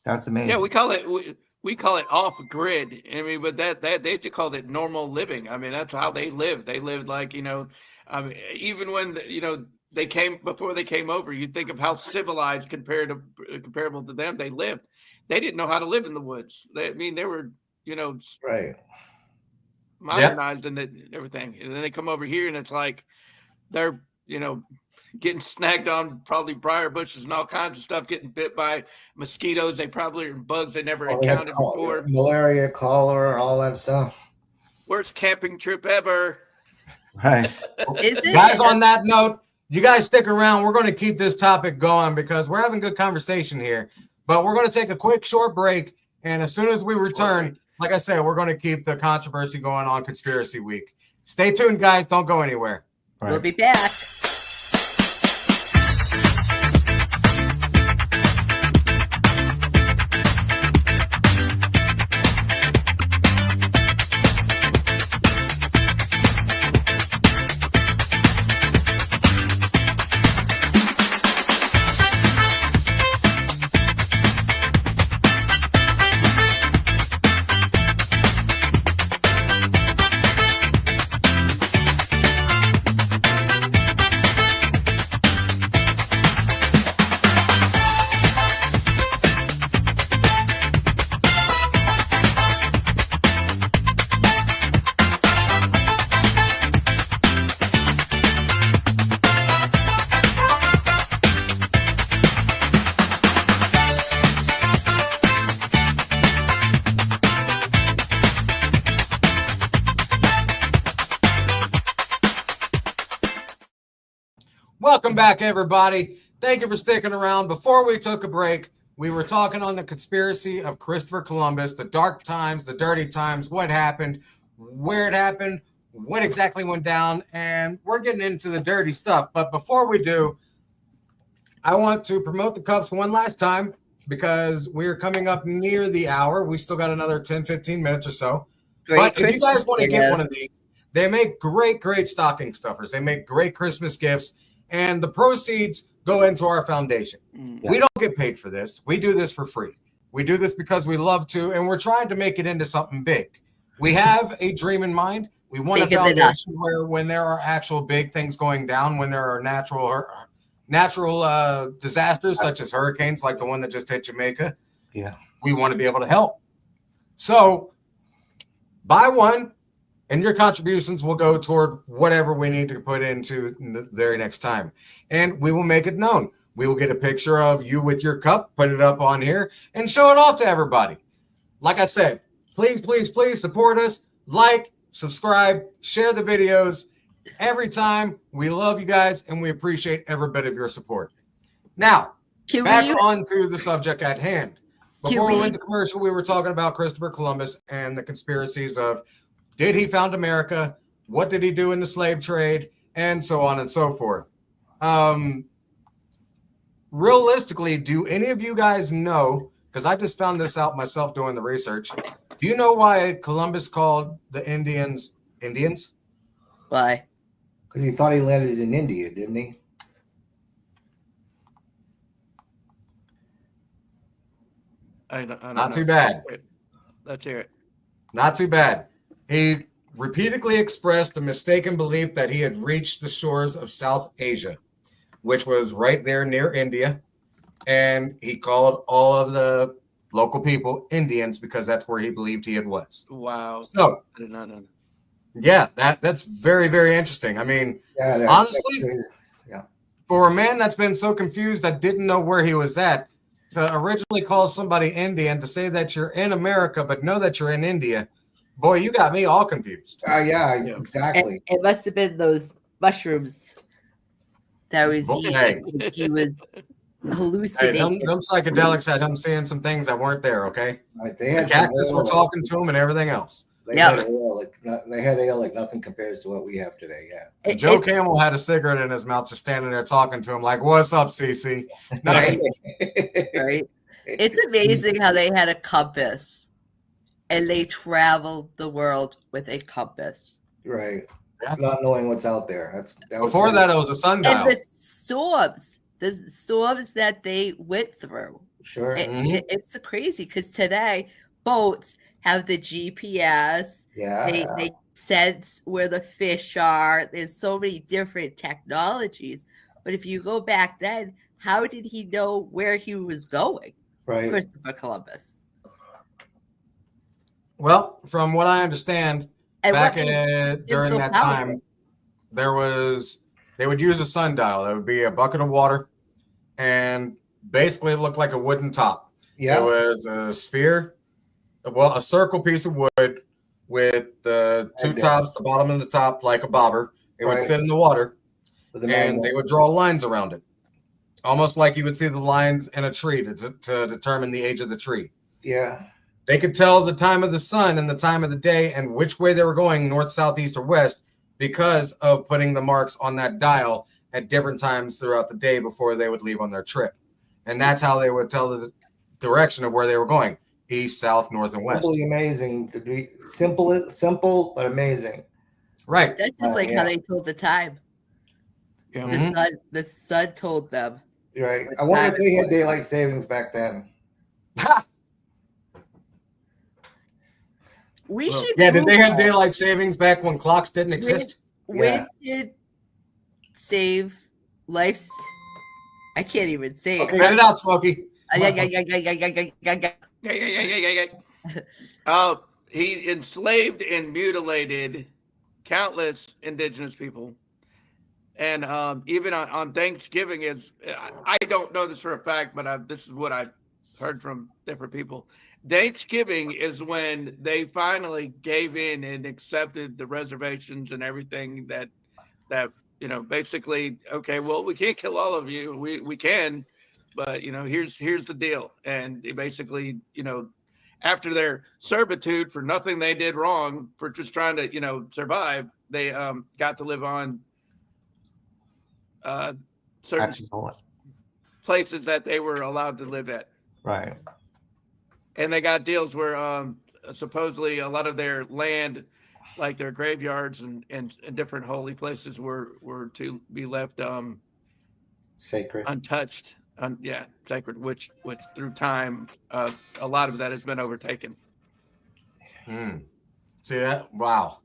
That's amazing. Yeah, we call it off grid. But that they called it normal living. That's how they lived. They lived like, even when before they came over, you think of how civilized comparable to them they lived. They didn't know how to live in the woods. They were, right, modernized and everything. And then they come over here and it's like they're, getting snagged on probably briar bushes and all kinds of stuff, getting bit by mosquitoes. They probably are bugs they never encountered before. Malaria, cholera, all that stuff. Worst camping trip ever. Right. Guys, on that note, you guys stick around. We're going to keep this topic going because we're having good conversation here. But we're going to take a quick short break. And as soon as we return, like I said, we're going to keep the controversy going on Conspiracy Week. Stay tuned, guys. Don't go anywhere. Right. We'll be back. Welcome back, everybody. Thank you for sticking around. Before we took a break, we were talking on the conspiracy of Christopher Columbus, the dark times, the dirty times, what happened, where it happened, what exactly went down, and we're getting into the dirty stuff. But before we do, I want to promote the Cups one last time because we're coming up near the hour. We still got another 10, 15 minutes or so. But if you guys want to get one of these, they make great stocking stuffers. They make great Christmas gifts, and the proceeds go into our foundation. We don't get paid for this. We do this for free. We do this because we love to, and we're trying to make it into something big. We have a dream in mind. We want a foundation where when there are actual big things going down, when there are natural disasters such as hurricanes like the one that just hit Jamaica, we want to be able to help. So buy one, and your contributions will go toward whatever we need to put into the very next time. And we will make it known. We will get a picture of you with your cup, put it up on here, and show it off to everybody. Like I said, please support us. Like, subscribe, share the videos. Every time. We love you guys, and we appreciate every bit of your support. Now, back on to the subject at hand. Before we went to commercial, we were talking about Christopher Columbus and the conspiracies of, did he found America? What did he do in the slave trade? And so on and so forth. Realistically, do any of you guys know, because I just found this out myself doing the research, do you know why Columbus called the Indians Indians? Why? Because he thought he landed in India, didn't he? I don't Not know. too bad. Let's hear it. Not too bad. He repeatedly expressed the mistaken belief that he had reached the shores of South Asia, which was right there near India. And he called all of the local people Indians because that's where he believed he was. Wow. So, I did not know that. Yeah, that's very, very interesting. I mean, honestly, for a man that's been so confused that didn't know where he was at, to originally call somebody Indian, to say that you're in America but know that you're in India, boy, you got me all confused. Yeah, exactly. It must have been those mushrooms that was eating. He was hallucinating. Them psychedelics had him seeing some things that weren't there, okay? Right, they had the cactus were talking to him and everything else. They had ale like nothing compares to what we have today. Yeah. Joe Camel had a cigarette in his mouth, just standing there talking to him, like, "What's up, CC?" Right. It's amazing how they had a compass, and they traveled the world with a compass. Right. Not knowing what's out there. Before that, it was a sundial. And the storms that they went through. Sure. It's crazy because today boats have the GPS. Yeah. They sense where the fish are. There's so many different technologies. But if you go back then, how did he know where he was going? Right. Christopher Columbus. Well, from what I understand, during that time, they would use a sundial. There would be a bucket of water, and basically it looked like a wooden top. Yeah. It was a sphere, a circle piece of wood with the two tops, the bottom and the top, like a bobber. It would sit in the water, and they would draw lines around it, almost like you would see the lines in a tree to determine the age of the tree. Yeah. They could tell the time of the sun and the time of the day and which way they were going, north, south, east, or west, because of putting the marks on that dial at different times throughout the day before they would leave on their trip. And that's how they would tell the direction of where they were going: east, south, north, and west. Simply amazing. To be simple but amazing. Right. That's just like how they told the time. Yeah. The sun told them. Right. I wonder if they had daylight savings back then. Did they have daylight savings back when clocks didn't exist? When did save lives? I can't even say it. Cut it out, Smokey. He enslaved and mutilated countless indigenous people. And even on Thanksgiving, I don't know this for a fact, but this is what I've heard from different people. Thanksgiving is when they finally gave in and accepted the reservations and everything that basically, okay, well, we can't kill all of you. We can, but here's the deal. And they basically, after their servitude for nothing they did wrong, for just trying to, survive, they got to live on certain places that they were allowed to live at. Right. And they got deals where supposedly a lot of their land, like their graveyards and different holy places, were to be left sacred, untouched, sacred. Which through time, a lot of that has been overtaken. See that? Wow.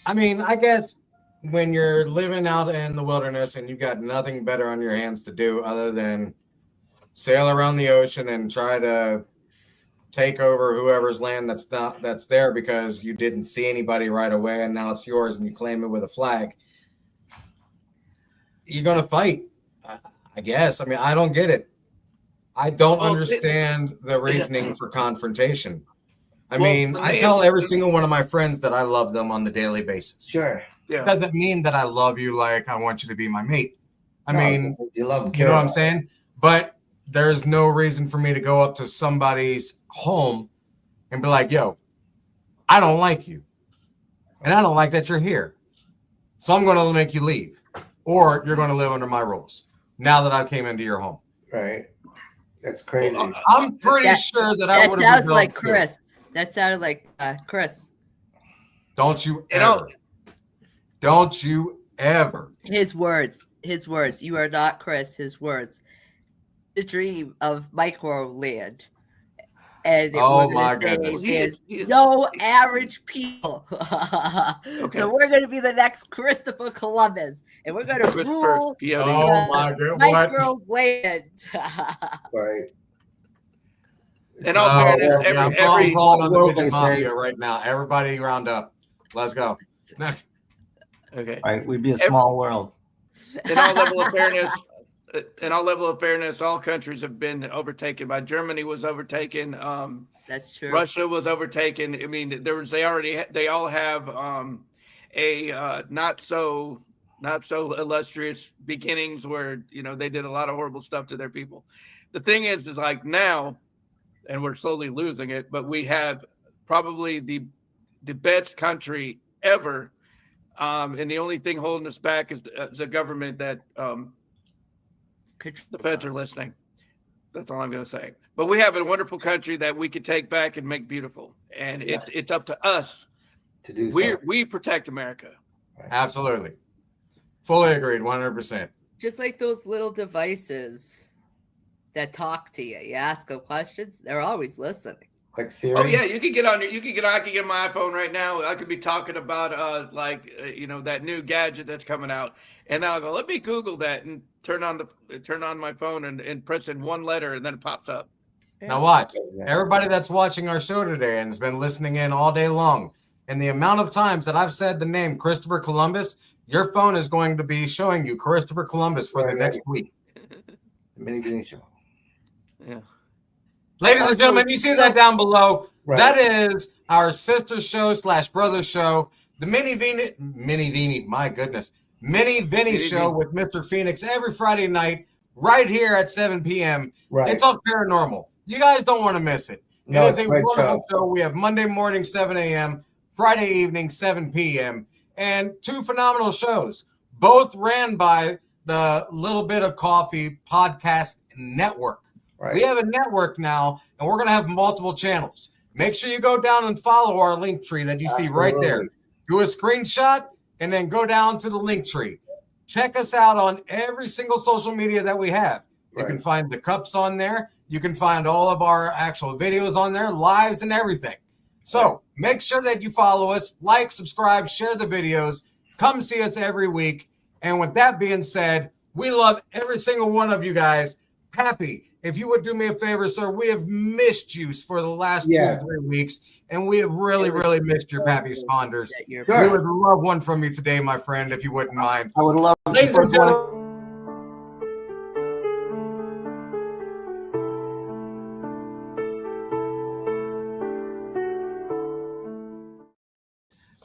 I mean, I guess when you're living out in the wilderness and you've got nothing better on your hands to do other than sail around the ocean and try to take over whoever's land that's there because you didn't see anybody right away and now it's yours and you claim it with a flag, you're gonna fight. I guess. I mean, I don't get it. I don't understand the reasoning for confrontation. I mean, I tell every single one of my friends that I love them on the daily basis. Sure. Yeah. It doesn't mean that I love you like I want you to be my mate. I mean, you love them. You know what I'm saying? But there's no reason for me to go up to somebody's home and be like, yo, I don't like you. And I don't like that you're here. So I'm going to make you leave. Or you're going to live under my rules now that I came into your home. Right. That's crazy. Well, I'm pretty sure that I would have. That sounds like Chris. That sounded like Chris. Don't you ever. Don't you ever. His words. You are not Chris. His words. The dream of Microland. And oh my goodness. Is no average people. Okay. So we're going to be the next Christopher Columbus, and we're going to rule Microland. Right. And all fairness, every calling on the midget mafia right now. Everybody round up. Let's go. Okay. Right. We'd be a small world. In all level of fairness, all countries have been overtaken. By Germany was overtaken. That's true. Russia was overtaken. I mean, they all have a not so illustrious beginnings where they did a lot of horrible stuff to their people. The thing is like now, and we're slowly losing it, but we have probably the best country ever. And the only thing holding us back is the government that the feds are listening. That's all I'm going to say. But we have a wonderful country that we could take back and make beautiful. And it's up to us to do so. We protect America. Absolutely. Fully agreed, 100%. Just like those little devices that talk to you. You ask them questions, they're always listening. Like Siri? Oh yeah, I can get on my iPhone right now. I could be talking about that new gadget that's coming out, and I'll go, let me Google that and turn on my phone and press in one letter and then it pops up. Now watch. Everybody that's watching our show today and has been listening in all day long, and the amount of times that I've said the name Christopher Columbus, your phone is going to be showing you Christopher Columbus for the next week. Mini Benicio. Yeah. Ladies and gentlemen, you see that down below? Right. That is our sister show / brother show, the Mini Vinny show with Mr. Phoenix every Friday night, right here at 7 p.m. Right. It's all paranormal. You guys don't want to miss it. No, it is a wonderful show. We have Monday morning, 7 a.m., Friday evening, 7 p.m., and 2 phenomenal shows, both ran by the Lil Bit of Coffee podcast network. Right. We have a network now, and we're going to have multiple channels. Make sure you go down and follow our link tree that you see right there. Do a screenshot and then go down to the link tree. Check us out on every single social media that we have. You can find the cups on there. You can find all of our actual videos on there, lives and everything. So make sure that you follow us, like, subscribe, share the videos. Come see us every week. And with that being said, we love every single one of you guys. Pappy, if you would do me a favor, sir, we have missed you for the last 2 to 3 weeks, and we have really, really missed your Pappy Sponders. We would love one from you today, my friend, if you wouldn't mind. I would love Ladies and gentlemen.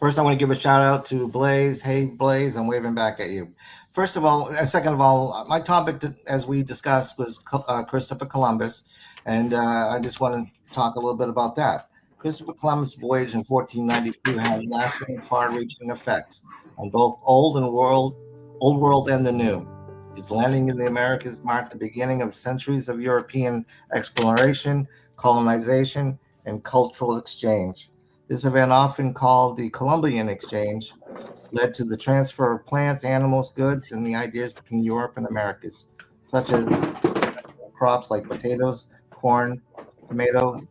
First, I want to give a shout out to Blaze. Hey, Blaze, I'm waving back at you. First of all, second of all, my topic, as we discussed, was Christopher Columbus, and I just want to talk a little bit about that. Christopher Columbus' voyage in 1492 had lasting, far-reaching effects on both old world and the new. His landing in the Americas marked the beginning of centuries of European exploration, colonization, and cultural exchange. This event, often called the Columbian Exchange, led to the transfer of plants, animals, goods, and the ideas between Europe and Americas, such as crops like potatoes, corn, tomato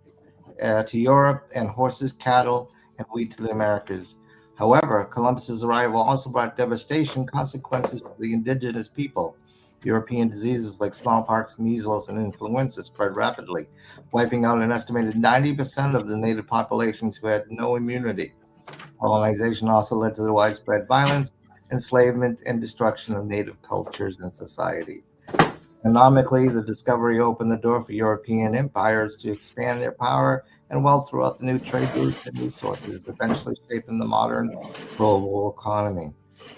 to Europe, and horses, cattle, and wheat to the Americas. However, Columbus's arrival also brought devastation consequences to the indigenous people. European diseases like smallpox, measles, and influenza spread rapidly, wiping out an estimated 90% of the native populations who had no immunity. Colonization also led to the widespread violence, enslavement, and destruction of native cultures and societies. Economically, the discovery opened the door for European empires to expand their power and wealth throughout the new trade routes and resources, eventually shaping the modern global economy.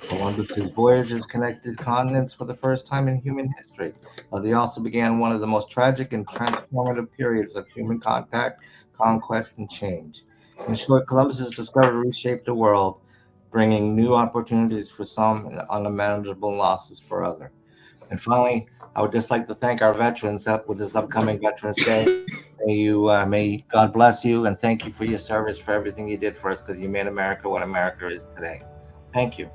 Columbus's voyages connected continents for the first time in human history, but they also began one of the most tragic and transformative periods of human contact, conquest, and change. In short, Columbus's discovery reshaped the world, bringing new opportunities for some and unimaginable losses for others. And finally, I would just like to thank our veterans up with this upcoming Veterans Day. May God bless you, and thank you for your service, for everything you did for us, because you made America what America is today. Thank you.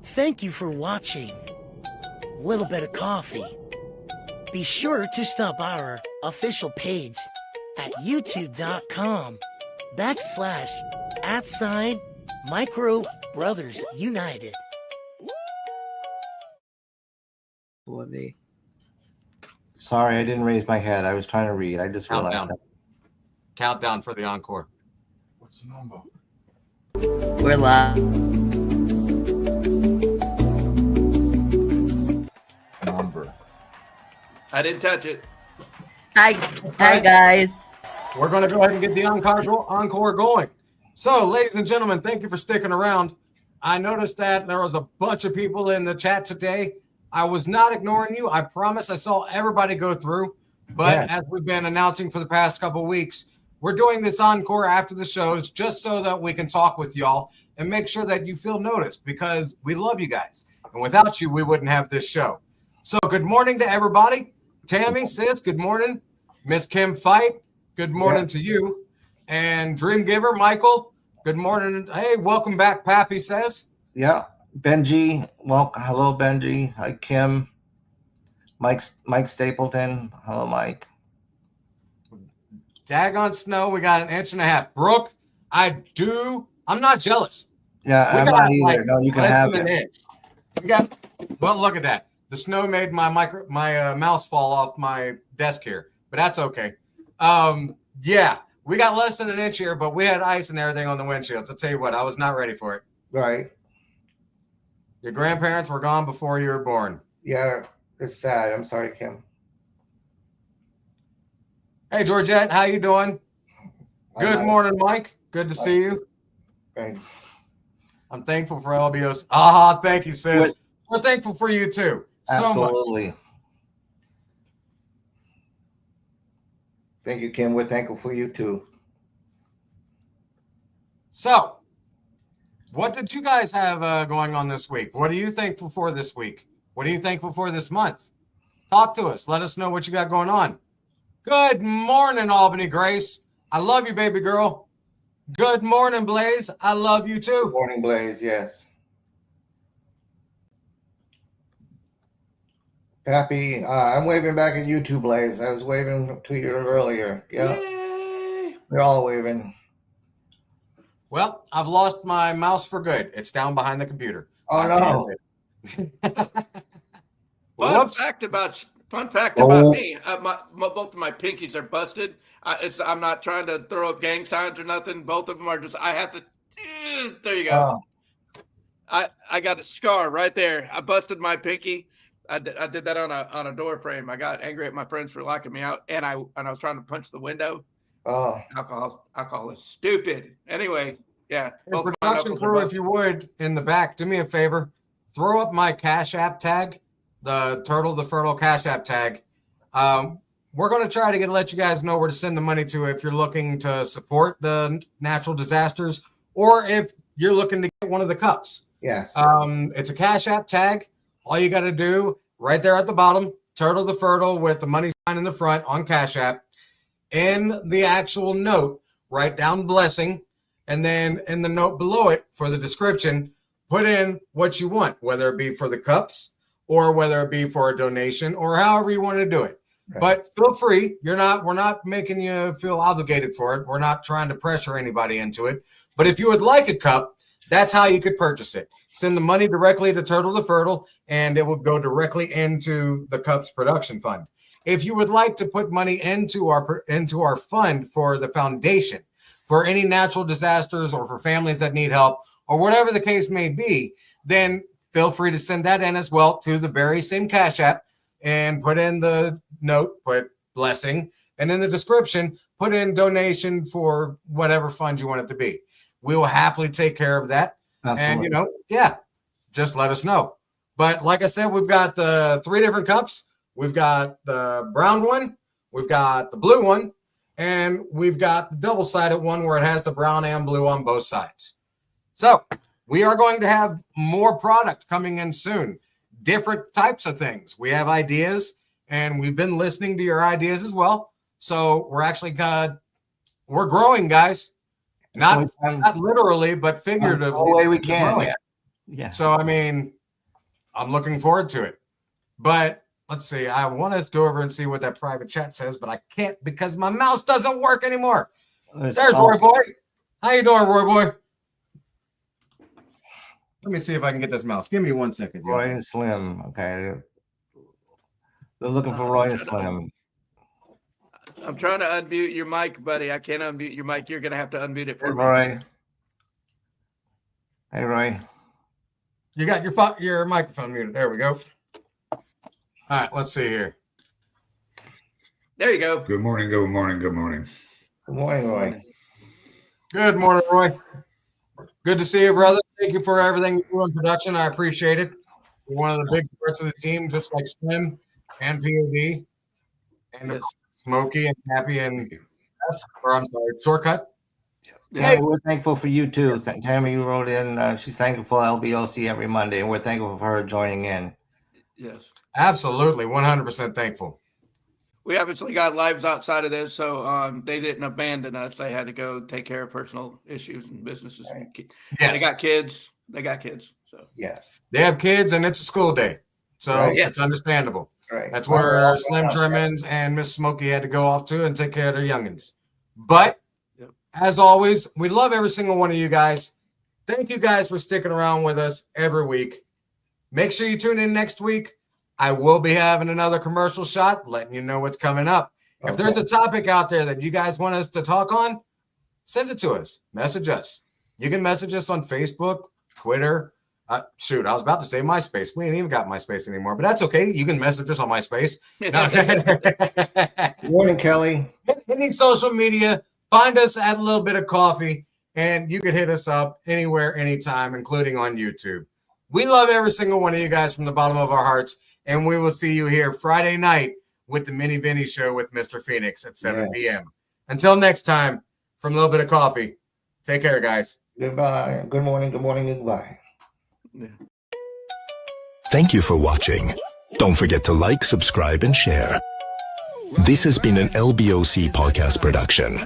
Thank you for watching Little Bit of Coffee. Be sure to stop our official page at youtube.com/@Micro Brothers United. Sorry, I didn't raise my head. I was trying to read. I just realized that. Countdown for the encore. What's the number? We're live. Number. I didn't touch it. Hi guys. We're going to go ahead and get the encore going. So, ladies and gentlemen, thank you for sticking around. I noticed that there was a bunch of people in the chat today. I was not ignoring you. I promise I saw everybody go through. But as we've been announcing for the past couple of weeks, we're doing this encore after the shows just so that we can talk with y'all and make sure that you feel noticed, because we love you guys. And without you, we wouldn't have this show. So good morning to everybody. Tammy, sis, good morning. Miss Kim Fight, good morning to you. And Dream Giver, Michael, good morning. Hey, welcome back, Pappy says. Yeah. Benji, well, hello, Benji. Hi, Kim. Mike Stapleton. Hello, Mike. Daggone snow, we got 1.5 inches. Brooke, I'm not jealous. Yeah, I'm not either. No, you can have it. We got, well, look at that. The snow made my mouse fall off my desk here, but that's okay. Yeah, we got less than 1 inch here, but we had ice and everything on the windshields. I'll tell you what, I was not ready for it. Right. Your grandparents were gone before you were born. Yeah, it's sad. I'm sorry, Kim. Hey, Georgette, how you doing? Good morning, Mike. Good to see you. Right. I'm thankful for LBOs. Ah, thank you, sis. We're thankful for you too. Absolutely. So much. Thank you, Kim. We're thankful for you too. So, what did you guys have going on this week? What are you thankful for this week? What are you thankful for this month? Talk to us. Let us know what you got going on. Good morning, Albany Grace. I love you, baby girl. Good morning, Blaze. I love you too. Good morning, Blaze. Yes. Pappy, I'm waving back at you too, Blaze. I was waving to you earlier. Yeah. Yay. We're all waving. Well, I've lost my mouse for good. It's down behind the computer. Oh, no. Fun fact about me, both of my pinkies are busted. I'm not trying to throw up gang signs or nothing. Both of them are just, I have to, there you go. I got a scar right there. I busted my pinky, I did that on a door frame. I got angry at my friends for locking me out, and I was trying to punch the window. Oh, Alcohol is stupid. Anyway, yeah. Hey, production crew, if you would, in the back, do me a favor. Throw up my Cash App tag, the Turtle the Fertile Cash App tag. We're going to try to let you guys know where to send the money to if you're looking to support the natural disasters or if you're looking to get one of the cups. yes. It's a Cash App tag. All you got to do right there at the bottom, Turtle the Fertile with the money sign in the front on Cash App. In the actual note, write down blessing. And then in the note below it for the description, put in what you want, whether it be for the cups or whether it be for a donation or however you want to do it. Right. But feel free. We're not making you feel obligated for it. We're not trying to pressure anybody into it. But if you would like a cup, that's how you could purchase it. Send the money directly to Turtle the Fertile, and it will go directly into the Cups production fund. If you would like to put money into our fund for the foundation, for any natural disasters or for families that need help or whatever the case may be, then feel free to send that in as well to the very same Cash App and put in the note, put blessing, and in the description, put in donation for whatever fund you want it to be. We will happily take care of that. Absolutely. And, just let us know. But like I said, we've got the 3 different cups. We've got the brown one, we've got the blue one, and we've got the double-sided one where it has the brown and blue on both sides. So we are going to have more product coming in soon, different types of things. We have ideas, and we've been listening to your ideas as well. So we're actually we're growing, guys. Not literally, but figuratively. The way we can. Yeah. So, I mean, I'm looking forward to it. But let's see. I want to go over and see what that private chat says, but I can't because my mouse doesn't work anymore. There's Roy Boy. How you doing, Roy Boy? Let me see if I can get this mouse. Give me 1 second. Roy and Slim. Okay. They're looking for Roy and Slim. I'm trying to unmute your mic, buddy. I can't unmute your mic. You're going to have to unmute it for me. Roy. Hey, Roy. You got your microphone muted. There we go. All right, let's see here. There you go. Good morning, good morning, good morning. Good morning, Roy. Good morning, Roy. Good to see you, brother. Thank you for everything you do in production. I appreciate it. You're one of the big parts of the team, just like Slim and POD. And yes. Smokey and Happy and Shortcut. Yeah, hey. We're thankful for you too. Tammy wrote in, she's thankful for LBOC every Monday, and we're thankful for her joining in. Yes. Absolutely, 100% thankful. We obviously got lives outside of this, so they didn't abandon us. They had to go take care of personal issues and businesses. Right. Yes. They got kids. So yeah, they have kids, and it's a school day, so it's understandable. Right. That's where Slim Trimmins and Miss Smokey had to go off to and take care of their youngins. But as always, we love every single one of you guys. Thank you guys for sticking around with us every week. Make sure you tune in next week. I will be having another commercial shot, letting you know what's coming up. Okay. If there's a topic out there that you guys want us to talk on, send it to us. Message us. You can message us on Facebook, Twitter. Shoot, I was about to say MySpace. We ain't even got MySpace anymore, but that's okay. You can message us on MySpace. Good morning, Kelly. Any social media, find us at A Little Bit of Coffee, and you can hit us up anywhere, anytime, including on YouTube. We love every single one of you guys from the bottom of our hearts, and we will see you here Friday night with the Mini Vinny Show with Mr. Phoenix at 7 p.m. Until next time, from A Little Bit of Coffee, take care, guys. Goodbye. Good morning, goodbye. Yeah. Thank you for watching. Don't forget to like, subscribe, and share. This has been an LBOC podcast production.